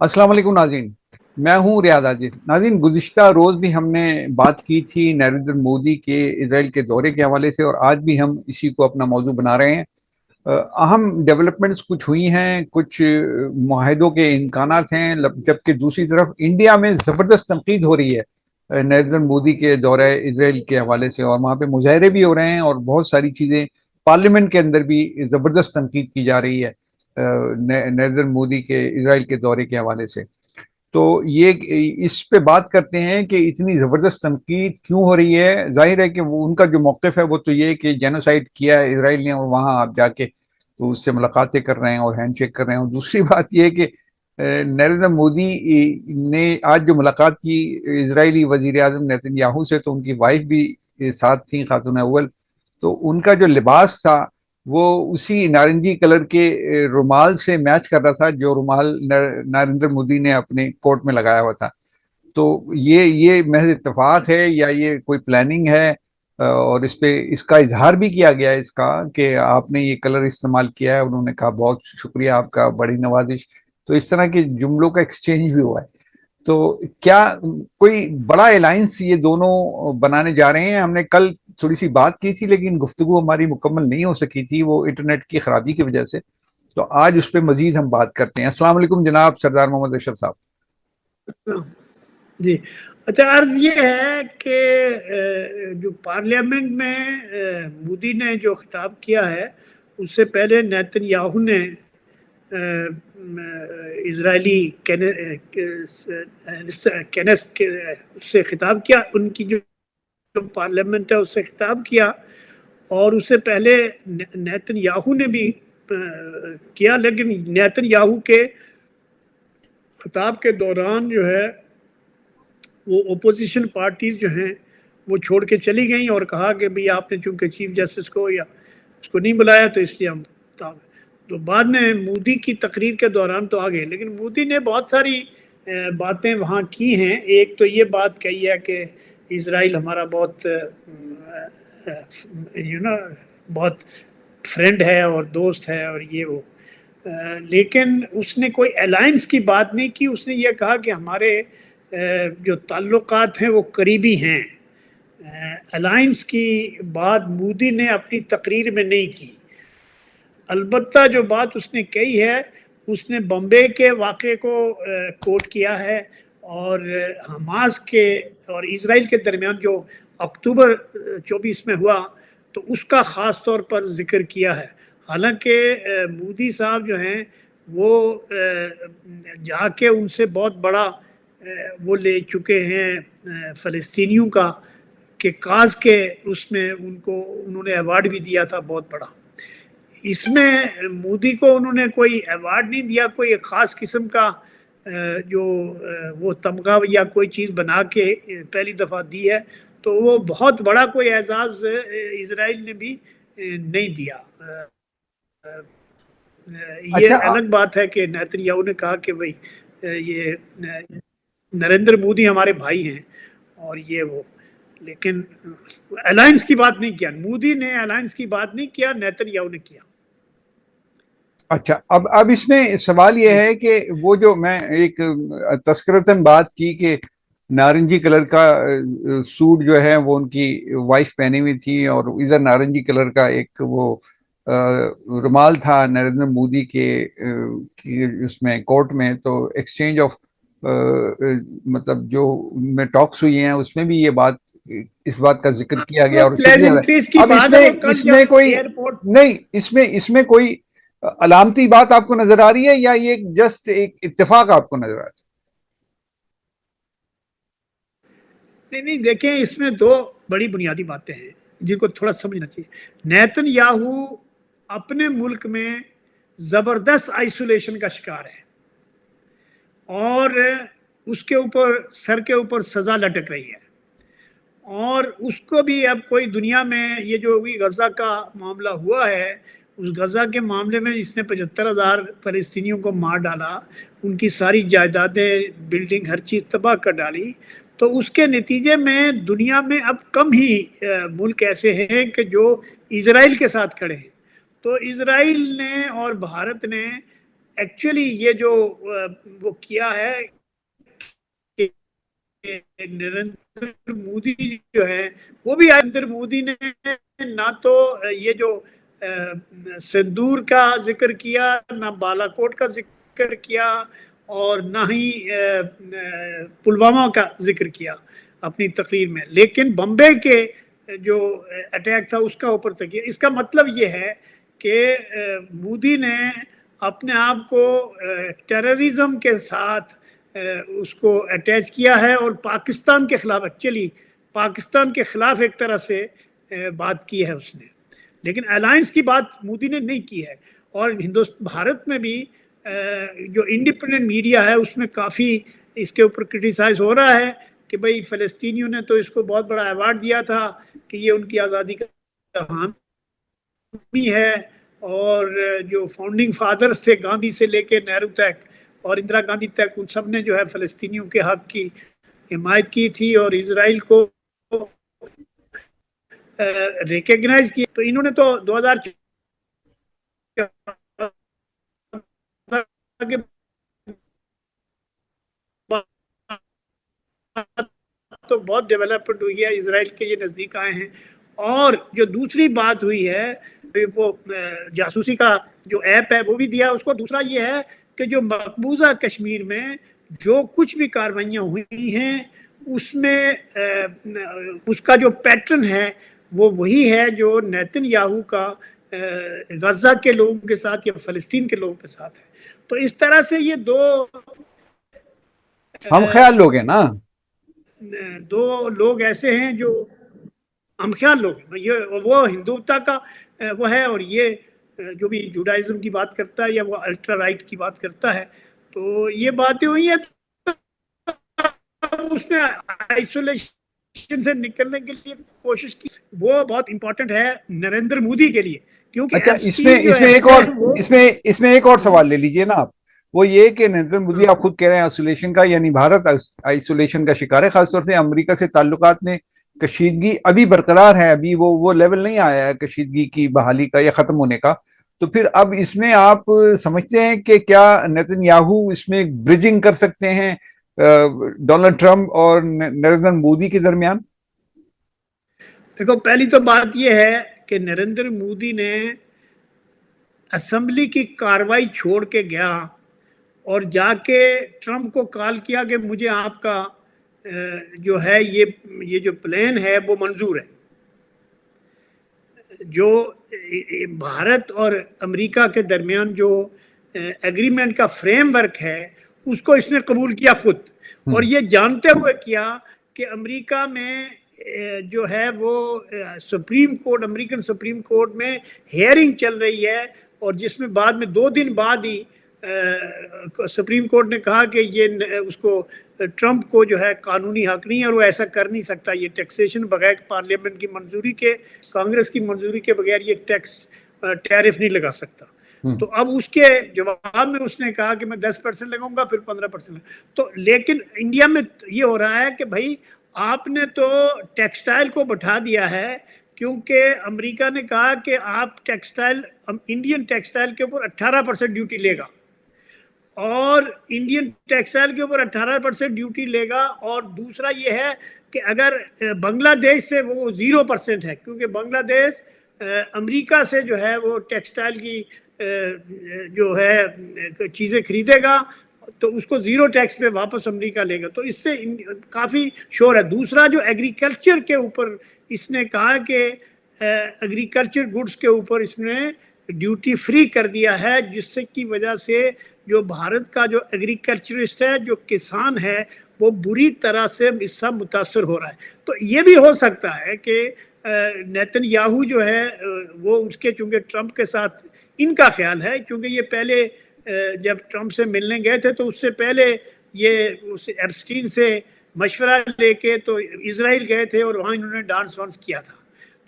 अस्सलाम वालेकुम नाज़रीन। मैं हूँ रियाज आजिज। नाज़रीन, गुज़िश्ता रोज़ भी हमने बात की थी नरेंद्र मोदी के इजराइल के दौरे के हवाले से, और आज भी हम इसी को अपना मौजू बना रहे हैं। अहम डेवलपमेंट्स कुछ हुई हैं, कुछ मुआहदों के इम्कानात हैं, जबकि दूसरी तरफ इंडिया में ज़बरदस्त तनकीद हो रही है नरेंद्र मोदी के दौरे इजराइल के हवाले से, और वहाँ पे मुजाहरे भी हो रहे हैं और बहुत सारी चीज़ें पार्लियामेंट के अंदर भी ज़बरदस्त तनकीद की जा रही है नरेंद्र मोदी के इजराइल के दौरे के हवाले से। तो ये इस पे बात करते हैं कि इतनी जबरदस्त तनकीद क्यों हो रही है। जाहिर है कि वो उनका जो मौकफ है वो तो ये कि जेनोसाइड किया है इसराइल ने, और वहां आप जाके तो उससे मुलाकातें कर रहे हैं और हैंडशेक कर रहे हैं। और दूसरी बात ये है कि नरेंद्र मोदी ने आज जो मुलाकात की इजरायली वजीर आजम नेतन्याहू से, तो उनकी वाइफ भी साथ थी, खातून अव्वल। तो उनका जो लिबास था वो उसी नारंगी कलर के रुमाल से मैच कर रहा था जो रुमाल नरेंद्र मोदी ने अपने कोट में लगाया हुआ था। तो ये महज इत्तेफाक है या ये कोई प्लानिंग है? और इस पे इसका इजहार भी किया गया है इसका कि आपने ये कलर इस्तेमाल किया है। उन्होंने कहा बहुत शुक्रिया आपका, बड़ी नवाजिश। तो इस तरह के जुमलों का एक्सचेंज भी हुआ है। तो क्या कोई बड़ा अलायंस ये दोनों बनाने जा रहे हैं? हमने कल थोड़ी सी बात की थी, लेकिन गुफ्तगू हमारी मुकम्मल नहीं हो सकी थी वो इंटरनेट की खराबी की वजह से। तो आज उस पर मजीद हम बात करते हैं। अस्सलाम वालेकुम जनाब सरदार मोहम्मद अशरफ साहब। जी। अच्छा, अर्ज ये है कि जो पार्लियामेंट में मोदी ने जो खिताब किया है, उससे पहले नेतन्याहू ने इजरायली केनेस के उससे खिताब किया। उनकी जो पार्लियामेंट है उससे खिताब किया, और उससे पहले नेतन्याहू ने भी किया। लेकिन नेतन्याहू के खिताब के दौरान जो है वो ओपोजिशन पार्टीज जो हैं वो छोड़ के चली गई और कहा कि भाई आपने चूंकि चीफ जस्टिस को या उसको नहीं बुलाया तो इसलिए हम तो बाद में मोदी की तकरीर के दौरान तो आ गए। लेकिन मोदी ने बहुत सारी बातें वहाँ की हैं। एक तो ये बात कही है कि इजराइल हमारा बहुत बहुत फ्रेंड है और दोस्त है और ये वो। लेकिन उसने कोई अलायंस की बात नहीं की। उसने ये कहा कि हमारे जो ताल्लुकात हैं वो करीबी हैं। अलायंस की बात मोदी ने अपनी तकरीर में नहीं की। अलबत्ता जो बात उसने कही है, उसने बम्बे के वाक़े को कोट किया है, और हमास के और इजराइल के दरमियान जो अक्टूबर 24 में हुआ तो उसका ख़ास तौर पर जिक्र किया है। हालांकि मोदी साहब जो हैं वो जाके उनसे बहुत बड़ा वो ले चुके हैं फ़लस्तीनियों का, कि काज के उसमें उनको उन्होंने अवार्ड भी दिया था बहुत बड़ा। इसमें मोदी को उन्होंने कोई अवार्ड नहीं दिया, कोई एक ख़ास किस्म का जो वो तमगा या कोई चीज़ बना के पहली दफ़ा दी है। तो वो बहुत बड़ा कोई एजाज़ इसराइल ने भी नहीं दिया। ये अच्छा, अलग बात है कि नेतन्याहू ने कहा कि भाई ये नरेंद्र मोदी हमारे भाई हैं और ये वो। लेकिन अलायंस की बात नहीं किया मोदी ने, अलायंस की बात नहीं किया, नेतन्याहू ने किया। अच्छा, अब इसमें सवाल यह जी। है कि वो जो मैं एक तस्करतन बात की कि नारंगी कलर का सूट जो है वो उनकी वाइफ पहनी हुई थी, और इधर नारंगी कलर का एक वो रुमाल था नरेंद्र मोदी की उसमें कोर्ट में। तो एक्सचेंज ऑफ मतलब जो में टॉक्स हुई हैं उसमें भी ये बात, इस बात का जिक्र किया गया, वो और शुक्रिया अदा। प्लेजेंट्रीज की अब बात है। इसमें वो कल इसमें जब कोई एयरपोर्ट नहीं, इसमें कोई अलामती बात आपको नजर आ रही है, या ये जस्ट एक इत्तेफाक आपको नजर आ रहा नहीं नहीं, देखें, इसमें दो बड़ी बुनियादी बातें हैं जिनको थोड़ा समझना चाहिए। नेतन्याहू अपने मुल्क में जबरदस्त आइसोलेशन का शिकार है, और उसके ऊपर सर के ऊपर सजा लटक रही है। और उसको भी अब कोई दुनिया में ये जो भी गजा का मामला हुआ है, उस गजा के मामले में इसने 75,000 फ़लस्तीनियों को मार डाला, उनकी सारी जायदादें, बिल्डिंग, हर चीज़ तबाह कर डाली। तो उसके नतीजे में दुनिया में अब कम ही मुल्क ऐसे हैं कि जो इजराइल के साथ खड़े हैं। तो इजराइल ने और भारत ने एक्चुअली ये जो वो किया है कि नरेंद्र मोदी जो है वो भी, नरेंद्र मोदी ने ना तो ये जो सिंदूर का जिक्र किया, ना बालाकोट का जिक्र किया, और ना ही पुलवामा का जिक्र किया अपनी तकरीर में, लेकिन बम्बे के जो अटैक था उसका ऊपर तक किया। इसका मतलब ये है कि मोदी ने अपने आप को टेररिज्म के साथ उसको अटैच किया है, और पाकिस्तान के खिलाफ, एक्चुअली पाकिस्तान के खिलाफ एक तरह से बात की है उसने, लेकिन अलायंस की बात मोदी ने नहीं की है। और हिंदुस्तान, भारत में भी जो इंडिपेंडेंट मीडिया है उसमें काफ़ी इसके ऊपर क्रिटिसाइज हो रहा है कि भाई फ़लस्तीनियों ने तो इसको बहुत बड़ा अवार्ड दिया था कि ये उनकी आज़ादी का हामी है, और जो फाउंडिंग फादर्स थे गांधी से लेकर नेहरू तक और इंदिरा गांधी तक, उन सब ने जो है फ़लस्तीनियों के हक की हिमायत की थी और इसराइल को रिकग्नाइज किया। तो इन्होंने तो 2014 के तो बहुत डेवलपमेंट हुई है, इसराइल के ये नज़दीक आए हैं। और जो दूसरी बात हुई है वो जासूसी का जो ऐप है वो भी दिया उसको। दूसरा ये है कि जो मकबूजा कश्मीर में जो कुछ भी कार्रवाइयाँ हुई हैं उसमें उसका जो पैटर्न है वो वही है जो नेतन्याहू का गजा के लोगों के साथ या फ़लस्तीन के लोगों के साथ है। तो इस तरह से ये दो हम ख्याल लोग हैं ना, दो लोग ऐसे हैं जो हम ख्याल लोग हैं। ये वो हिंदुत्व का वो है, और ये जो भी जुडाइज्म की बात करता है या वो अल्ट्रा राइट की बात करता है। तो ये बातें हुई है, तो उसने आइसोलेशन से निकलने के लिए कोशिश की। वो बहुत इंपॉर्टेंट है नरेंद्र मोदी के लिए, क्योंकि अच्छा एप्स्टीन जो इसमें है एक और वो इसमें एक और सवाल ले लीजिए ना आप। वो ये कि नरेंद्र मोदी, आप खुद कह रहे हैं आइसोलेशन का, यानी भारत आइसोलेशन का शिकार है, खासतौर से अमेरिका से ताल्लुकात में कशीदगी अभी बरकरार है, अभी वो लेवल नहीं आया है कशीदगी की बहाली का या खत्म होने का। तो फिर अब इसमें आप समझते हैं कि क्या नेतन्याहू इसमें ब्रिजिंग कर सकते हैं डोनाल्ड ट्रंप और नरेंद्र मोदी के दरमियान? देखो, पहली तो बात यह है कि नरेंद्र मोदी ने असेंबली की कार्रवाई छोड़ के गया और जाके ट्रंप को कॉल किया कि मुझे आपका जो है ये जो प्लान है वो मंजूर है। जो भारत और अमेरिका के दरमियान जो एग्रीमेंट का फ्रेमवर्क है उसको इसने कबूल किया खुद, और ये जानते हुए किया कि अमेरिका में जो है वो supreme court, American supreme court में हेयरिंग चल रही है, और जिसमें बाद में 2 दिन बाद ही सुप्रीम कोर्ट ने कहा कि ये उसको ट्रंप को जो है कानूनी हक नहीं है और वो ऐसा कर नहीं सकता। ये टैक्सेशन बगैर पार्लियामेंट की मंजूरी के, कांग्रेस की मंजूरी के बगैर ये टैरिफ नहीं लगा सकता। तो अब उसके जवाब में उसने कहा कि मैं 10% लगाऊंगा, फिर 15%। तो लेकिन इंडिया में ये हो रहा है कि भाई आपने तो टेक्सटाइल को बैठा दिया है, क्योंकि अमेरिका ने कहा कि आप टेक्सटाइल, इंडियन टेक्सटाइल के ऊपर 18% ड्यूटी लेगा, और इंडियन टेक्सटाइल के ऊपर 18% ड्यूटी लेगा। और दूसरा ये है कि अगर बांग्लादेश से वो 0% है, क्योंकि बांग्लादेश अमेरिका से जो है वो टेक्सटाइल की जो है चीज़ें खरीदेगा तो उसको 0 टैक्स पे वापस अमेरिका लेगा। तो इससे काफ़ी शोर है। दूसरा जो एग्रीकल्चर के ऊपर इसने कहा कि एग्रीकल्चर गुड्स के ऊपर इसने ड्यूटी फ्री कर दिया है, जिससे की वजह से जो भारत का जो एग्रीकल्चरिस्ट है, जो किसान है, वो बुरी तरह से इससे मुतासर हो रहा है। तो ये भी हो सकता है कि नेतन्याहू जो है वो उसके, चूंकि ट्रंप के साथ इनका ख्याल है, क्योंकि ये पहले जब ट्रंप से मिलने गए थे तो उससे पहले ये उस एप्स्टीन से मशवरा लेके तो इजराइल गए थे और वहाँ इन्होंने डांस वांस किया था,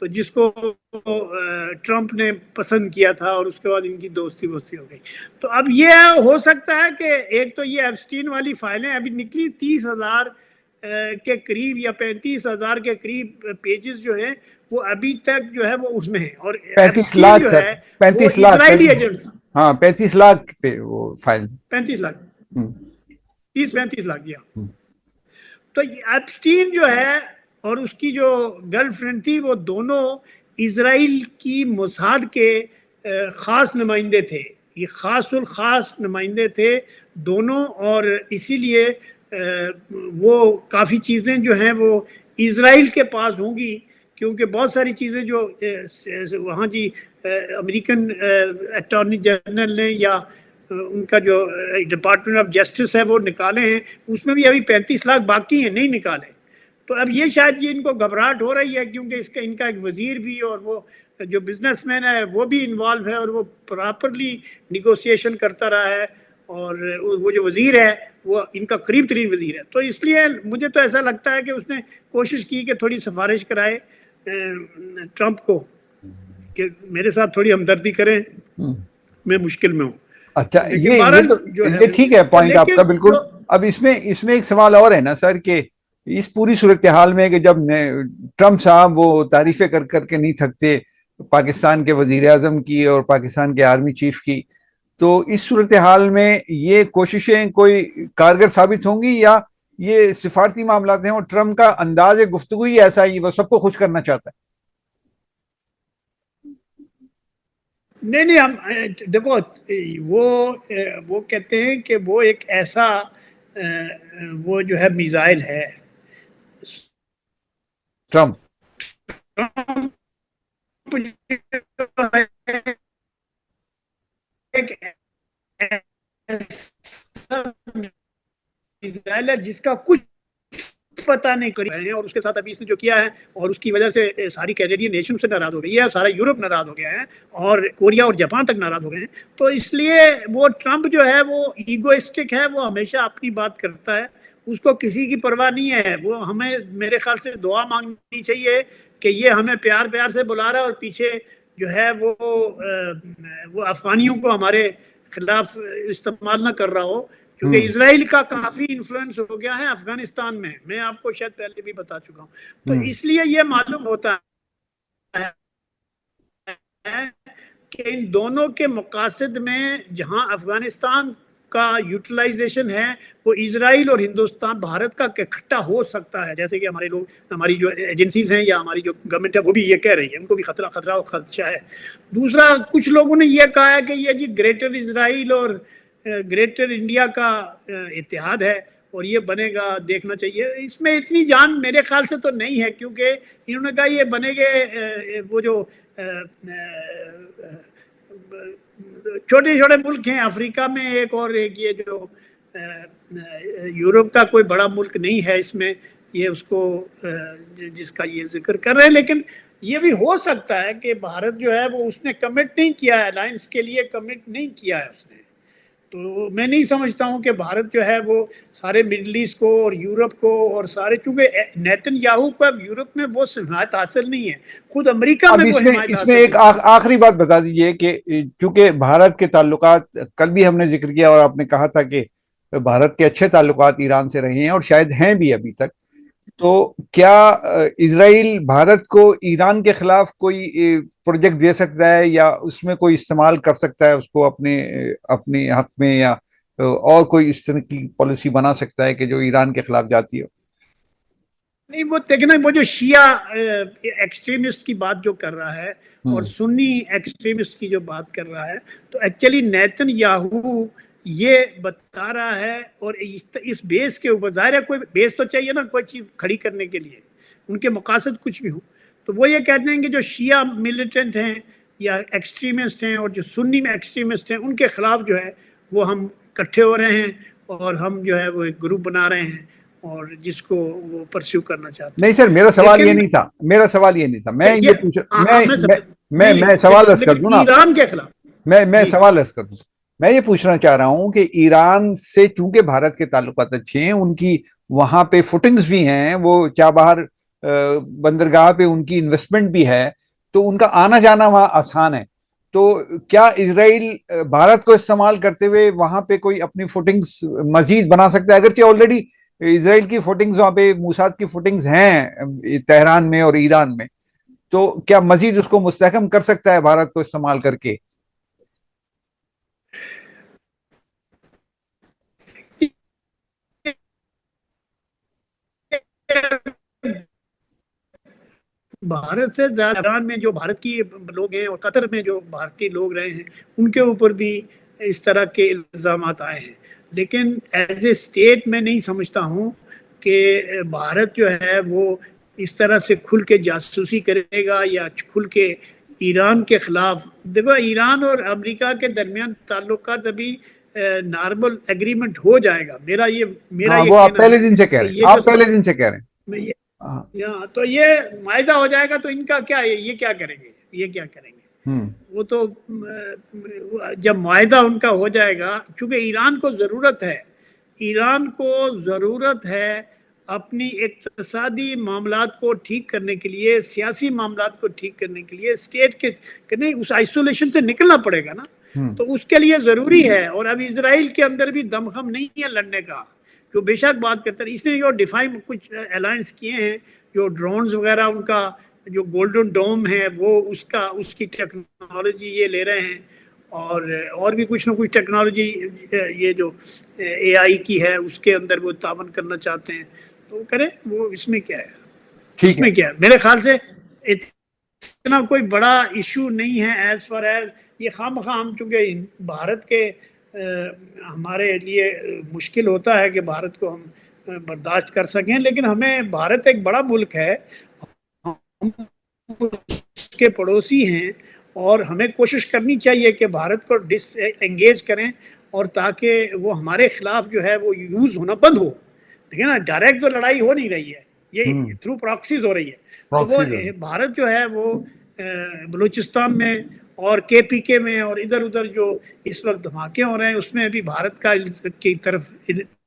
तो जिसको ट्रंप ने पसंद किया था, और उसके बाद इनकी दोस्ती वोस्ती हो गई। तो अब ये हो सकता है कि एक तो ये एप्स्टीन वाली फाइलें अभी निकली 30,000 के करीब या 35,000 के करीब पेजेस जो हैं वो अभी तक जो है वो उसमें है, और 35 लाख जो सर, है 35 वो लाख इजरायली एजेंट था। हाँ, 35 लाख पे वो फाइल। 35 लाख, हम्म, 30-35 लाख या। हम्म, तो एप्स्टीन जो है और उसकी जो गर्लफ्रेंड थी, वो दोनों इसराइल की मोसाद के खास नुमाइंदे थे। ये खासुल खास नुमाइंदे थे दोनों, और इसीलिए वो काफ़ी चीज़ें जो हैं वो इसराइल के पास होंगी, क्योंकि बहुत सारी चीज़ें जो वहाँ जी अमेरिकन अटॉर्नी जनरल ने या उनका जो डिपार्टमेंट ऑफ जस्टिस है वो निकाले हैं, उसमें भी अभी 35 लाख बाकी हैं, नहीं निकाले। तो अब ये शायद ये इनको घबराहट हो रही है, क्योंकि इसका इनका एक वजीर भी और वो जो बिजनेसमैन है वो भी इन्वॉल्व है, और वो प्रॉपरली निगोशिएशन करता रहा है, और वो जो वजीर है वो इनका करीब तरीन वजीर है। तो इसलिए मुझे तो ऐसा लगता है कि उसने कोशिश की कि थोड़ी सिफारिश कराए ट्रंप को कि मेरे साथ थोड़ी हमदर्दी करें, मैं मुश्किल में हूँ। अच्छा, लेकिन ये बहरहाल तो जो है ये ठीक है तो पॉइंट आपका लेकिन बिल्कुल। जो अब इसमें इसमें एक सवाल और है ना सर, कि इस पूरी सूरत हाल में कि जब ट्रम्प साहब वो तारीफें कर करके नहीं थकते पाकिस्तान के वजीर आजम की और पाकिस्तान के आर्मी चीफ की, तो इस सूरत हाल में ये कोशिशें कोई कारगर साबित होंगी, या ये सिफारती मामला हैं और ट्रम्प का अंदाज गुफ्तगू ही ऐसा ही वो सबको खुश करना चाहता नहीं नहीं, हम देखो वो कहते हैं कि वो एक ऐसा वो जो है मिसाइल है, है ट्रम्प? एक ऐसा मिसाइल है जिसका कुछ पता नहीं कर रहे हैं, और उसके साथ अभी इसने जो किया है और उसकी वजह से सारी कैनेडियन नेशन से नाराज हो गई है, सारा यूरोप नाराज हो गया है, और कोरिया और जापान तक नाराज हो गए हैं। तो इसलिए वो ट्रंप जो है वो ईगोइस्टिक है, वो हमेशा अपनी बात करता है, उसको किसी की परवाह नहीं है। वो हमें मेरे ख्याल से दुआ मांगनी चाहिए कि ये हमें प्यार प्यार से बुला रहा है, और पीछे जो है वो अफगानियों को हमारे खिलाफ इस्तेमाल ना कर रहा हो, क्योंकि हम्म, इसराइल का काफी इन्फ्लुएंस हो गया है अफगानिस्तान में, मैं आपको शायद पहले भी बता चुका हूँ। तो हम्म, इसलिए ये मालूम होता है कि इन दोनों के मकासद में जहां अफगानिस्तान का यूटिलाइजेशन है, वो इसराइल और हिंदुस्तान भारत का इकट्ठा हो सकता है, जैसे कि हमारे लोग, हमारी जो एजेंसीज हैं या हमारी जो गवर्नमेंट है वो भी ये कह रही है, उनको भी खतरा खतरा और खदशा है। दूसरा, कुछ लोगों ने ये कहा है कि ये जी ग्रेटर इसराइल और ग्रेटर इंडिया का इतिहाद है और ये बनेगा, देखना चाहिए। इसमें इतनी जान मेरे ख्याल से तो नहीं है, क्योंकि इन्होंने कहा ये बनेंगे वो जो छोटे छोटे मुल्क हैं अफ्रीका में एक, और एक ये जो यूरोप का कोई बड़ा मुल्क नहीं है इसमें, ये उसको जिसका ये जिक्र कर रहे हैं। लेकिन ये भी हो सकता है कि भारत जो है वो उसने कमिट नहीं किया है, अलायंस के लिए कमिट नहीं किया है उसने। तो मैं नहीं समझता हूं कि भारत जो है वो सारे मिडल ईस्ट को और यूरोप को और सारे, चूंकि नेतन्याहू को अब यूरोप में वो हिमायत हासिल नहीं है, खुद अमेरिका अब में वो इसमें हिमायत इसमें हासिल एक नहीं है। आखिरी बात बता दीजिए कि चूंकि भारत के ताल्लुकात कल भी हमने जिक्र किया और आपने कहा था कि भारत के अच्छे ताल्लुकात ईरान से रहे हैं और शायद हैं भी अभी तक, तो क्या इसराइल भारत को ईरान के खिलाफ कोई प्रोजेक्ट दे सकता है, या उसमें कोई इस्तेमाल कर सकता है उसको अपने अपने हक में, या और कोई इस तरह की पॉलिसी बना सकता है कि जो ईरान के खिलाफ जाती हो? नहीं, वो देखना, वो जो शिया एक्सट्रीमिस्ट की बात जो कर रहा है और हम्म, सुन्नी एक्सट्रीमिस्ट की जो बात कर रहा है, तो एक्चुअली नेतन्याहू ये बता रहा है, और इस बेस के ऊपर, जाहिर है कोई बेस तो चाहिए ना कोई चीज खड़ी करने के लिए, उनके मकासद कुछ भी हो। तो वो ये कहते हैं कि जो शिया मिलिटेंट हैं या एक्सट्रीमिस्ट हैं और जो सुन्नी में एक्सट्रीमिस्ट हैं, उनके खिलाफ जो है वो हम इकट्ठे हो रहे हैं, और हम जो है वो एक ग्रुप बना रहे हैं, और जिसको वो परस्यू करना चाहते नहीं हैं। सर, मेरा सवाल ये लेकिन नहीं था, मेरा सवाल ये नहीं था। मैं ये ये पूछ हाँ हाँ, मैं समझ, नहीं मैं सवाल अर्ज कर लेकिन दूं ना। ईरान के खिलाफ। मैं जी सवाल अर्ज कर दूं। मैं ये पूछना चाह रहा हूं कि ईरान से चूंकि भारत के ताल्लुकात अच्छे हैं, उनकी वहां पे फुटिंग्स भी हैं, वो चाबहार बंदरगाह पे उनकी इन्वेस्टमेंट भी है, तो उनका आना जाना वहां आसान है। तो क्या इसराइल भारत को इस्तेमाल करते हुए वहां पे कोई अपनी फुटिंग्स मजीद बना सकता है? अगरचे ऑलरेडी इसराइल की फुटिंग्स वहां पे, मूसाद की फुटिंग्स हैं तेहरान में और ईरान में, तो क्या मजीद उसको मुस्तहकम कर सकता है भारत को इस्तेमाल करके? भारत से ज्यादा ईरान में जो भारत की लोग हैं और कतर में जो भारतीय लोग रहे हैं उनके ऊपर भी इस तरह के इल्जाम आए हैं। लेकिन एज ए स्टेट मैं नहीं समझता हूँ कि भारत जो है वो इस तरह से खुल के जासूसी करेगा या खुल के ईरान के खिलाफ। देखो, ईरान और अमेरिका के दरमियान ताल्लुकात अभी नॉर्मल एग्रीमेंट हो जाएगा। मेरा ये वो आप पहले दिन से कह रहे हैं, आप पहले दिन से कह रहे हैं। तो ये मायदा हो जाएगा तो इनका क्या है, ये क्या करेंगे, ये क्या करेंगे? वो तो जब मायदा उनका हो जाएगा, क्योंकि ईरान को जरूरत है अपनी इक्तिसादी मामलात को ठीक करने के लिए, सियासी मामलात को ठीक करने के लिए स्टेट के करने उस आइसोलेशन से निकलना पड़ेगा ना। तो उसके लिए जरूरी है। और अब इजराइल के अंदर भी दमखम नहीं है लड़ने का, जो बेशक बात करते हैं। इसने जो डिफाइन कुछ अलायंस किए हैं, जो ड्रोन्स वगैरह, उनका जो गोल्डन डोम है वो उसकी टेक्नोलॉजी ये ले रहे हैं, और भी कुछ ना कुछ टेक्नोलॉजी ये जो AI की है उसके अंदर वो तावन करना चाहते हैं। तो करें, वो इसमें क्या है, इसमें क्या है? मेरे ख्याल से इतना कोई बड़ा इशू नहीं है एज फार एज ये खामखा हम, चूंकि भारत के हमारे लिए मुश्किल होता है कि भारत को हम बर्दाश्त कर सकें, लेकिन हमें, भारत एक बड़ा मुल्क है, हम उसके पड़ोसी हैं और हमें कोशिश करनी चाहिए कि भारत को डिसएंगेज करें, और ताकि वो हमारे खिलाफ जो है वो यूज होना बंद हो। देखिए ना, डायरेक्ट तो लड़ाई हो नहीं रही है, ये थ्रू प्रॉक्सीज हो रही है। तो वो भारत जो है वो बलूचिस्तान में और KPK में और इधर उधर जो इस वक्त धमाके हो रहे हैं उसमें भी भारत की तरफ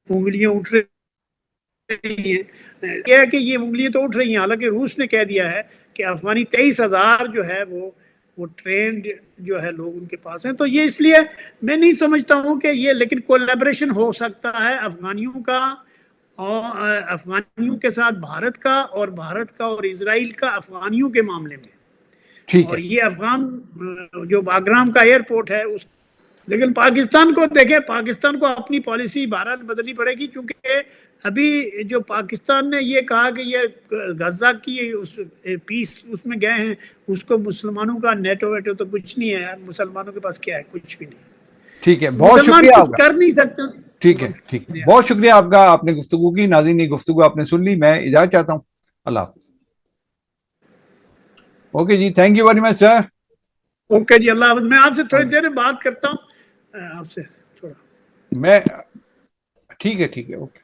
उंगलियां उठ रही हैं। क्या है कि ये उंगलियां तो उठ रही हैं, हालांकि रूस ने कह दिया है कि अफगानी 23,000 जो है वो ट्रेंड जो है लोग उनके पास हैं। तो ये इसलिए मैं नहीं समझता हूँ कि ये, लेकिन कोलैबोरेशन हो सकता है अफगानियों का और अफगानियों के साथ भारत का, और भारत का और इजराइल का अफगानियों के मामले में। और ये अफगान जो बागराम का एयरपोर्ट है उस, लेकिन पाकिस्तान को देखें, पाकिस्तान को अपनी पॉलिसी बहरहाल बदलनी पड़ेगी, क्योंकि अभी जो पाकिस्तान ने ये कहा कि ये गजा की उस पीस उसमें गए हैं, उसको मुसलमानों का नेटो वेटो तो कुछ नहीं है यार, मुसलमानों के पास क्या है, कुछ भी नहीं। ठीक है, बहुत शुक्रिया आपका, कर नहीं सकते। ठीक है, बहुत शुक्रिया आपका, आपने गुफ्तगू की। नाज़रीन, ये गुफ्तगू आपने सुन ली, मैं इजाजत चाहता हूँ। अल्लाह हाफ़िज़। ओके जी, thank you very much sir. Okay जी, अल्लाह हाफ़िज़। मैं आपसे थोड़ी देर में बात करता हूँ, आपसे थोड़ा। मैं ठीक है, ओके।